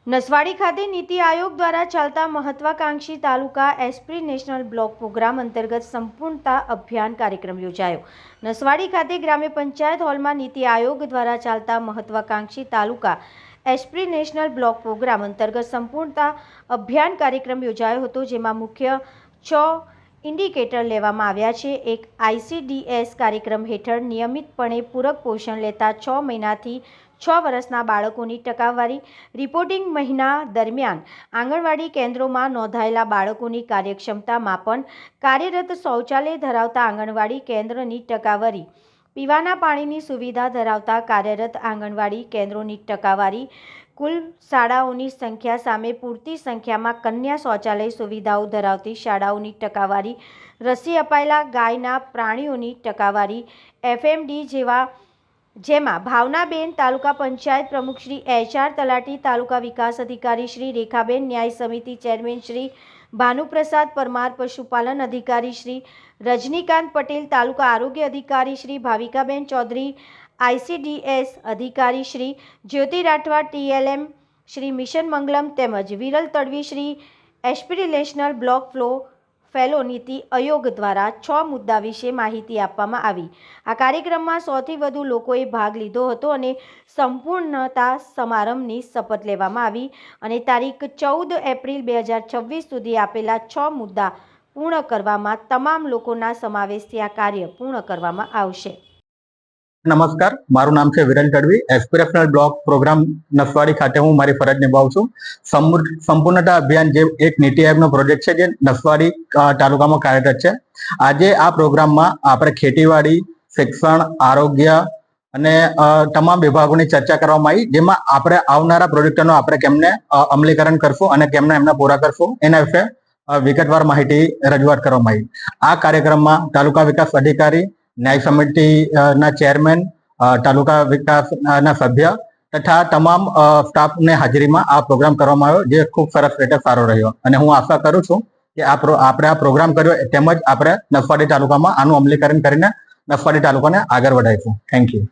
નસવાડી ખાતે નીતિ આયોગ દ્વારા ચાલતા મહત્વાકાંક્ષી તાલુકા એસ્પિરેશનલ બ્લોક પ્રોગ્રામ અંતર્ગત સંપૂર્ણતા અભિયાન કાર્યક્રમ યોજાયો। નસવાડી ખાતે ગ્રામ્ય પંચાયત હોલમાં નીતિ આયોગ દ્વારા ચાલતા મહત્વાકાંક્ષી તાલુકા એસ્પિરેશનલ બ્લોક પ્રોગ્રામ અંતર્ગત સંપૂર્ણતા અભિયાન કાર્યક્રમ યોજાયો હતો, જેમાં મુખ્ય 6 ઇન્ડિકેટર લેવામાં આવ્યા છે। એક ICDS કાર્યક્રમ હેઠળ નિયમિતપણે પૂરક પોષણ લેતા 6 મહિનાથી 6 વર્ષના બાળકોની ટકાવારી, રિપોર્ટિંગ મહિના દરમિયાન આંગણવાડી કેન્દ્રોમાં નોંધાયેલા બાળકોની કાર્યક્ષમતા માપન, કાર્યરત શૌચાલય ધરાવતા આંગણવાડી કેન્દ્રની ટકાવારી, પીવાના પાણીની સુવિધા ધરાવતા કાર્યરત આંગણવાડી કેન્દ્રોની ટકાવારી, કુલ શાળાઓની સંખ્યા સામે પૂરતી સંખ્યામાં કન્યા શૌચાલય સુવિધાઓ ધરાવતી શાળાઓની ટકાવારી, રસી અપાયેલા ગાયના પ્રાણીઓની ટકાવારી, FMD જેમાં ભાવનાબેન તાલુકા પંચાયત પ્રમુખ શ્રી HR તલાટી, તાલુકા વિકાસ અધિકારી શ્રી રેખાબેન, ન્યાય સમિતિ ચેરમેન શ્રી ભાનુપ્રસાદ પરમાર, પશુપાલન અધિકારી શ્રી રજનીકાંત પટેલ, તાલુકા આરોગ્ય અધિકારી શ્રી ભાવિકાબેન ચૌધરી, ICDS અધિકારી શ્રી જ્યોતિ રાઠવા, TLM શ્રી મિશન મંગલમ તેમજ Viral Tadvi Shri aspirational block fellow NITI Aayog દ્વારા 6 મુદ્દા વિશે માહિતી આપવામાં આવી। આ કાર્યક્રમમાં 100થી વધુ લોકોએ ભાગ લીધો હતો અને સંપૂર્ણતા સમારંભની શપથ લેવામાં આવી અને તારીખ 14 એપ્રિલ 2026 સુધી આપેલા 6 મુદ્દા પૂર્ણ કરવામાં તમામ લોકોના સમાવેશથી આ કાર્ય પૂર્ણ કરવામાં આવશે। નમસ્કાર, મારું નામ છે Viral Tadvi. Aspirational block programme Naswadi ખાતે હું મારી ફરજ નિભાવું છું। સંપૂર્ણતા અભિયાન જે એક નીતિ આયોગનો પ્રોજેક્ટ છે જે નસવાડી તાલુકામાં કાર્યરત છે। આજે આ પ્રોગ્રામમાં આપણે ખેતીવાડી, શિક્ષણ, આરોગ્ય અને તમામ વિભાગોની ચર્ચા કરવામાં આવી, જેમાં આપણે આવનારા પ્રોજેક્ટોનો આપણે કેમને અમલીકરણ કરશું અને કેમને એમને પૂરા કરશું એના વિશે વિગતવાર માહિતી રજૂઆત કરવામાં આવી। આ કાર્યક્રમમાં તાલુકા વિકાસ અધિકારી, ન્યાય સમિતિના ચેરમેન, તાલુકા વિકાસના સભ્ય તથા તમામ સ્ટાફને હાજરીમાં આ પ્રોગ્રામ કરવામાં આવ્યો, જે ખૂબ સરસ રીતે સારો રહ્યો અને હું આશા કરું છું કે આપણે આ પ્રોગ્રામ કર્યો તેમજ આપણે નસવાડી તાલુકામાં આનું અમલીકરણ કરીને નસવાડી તાલુકાને આગળ વધારીશું। Thank you.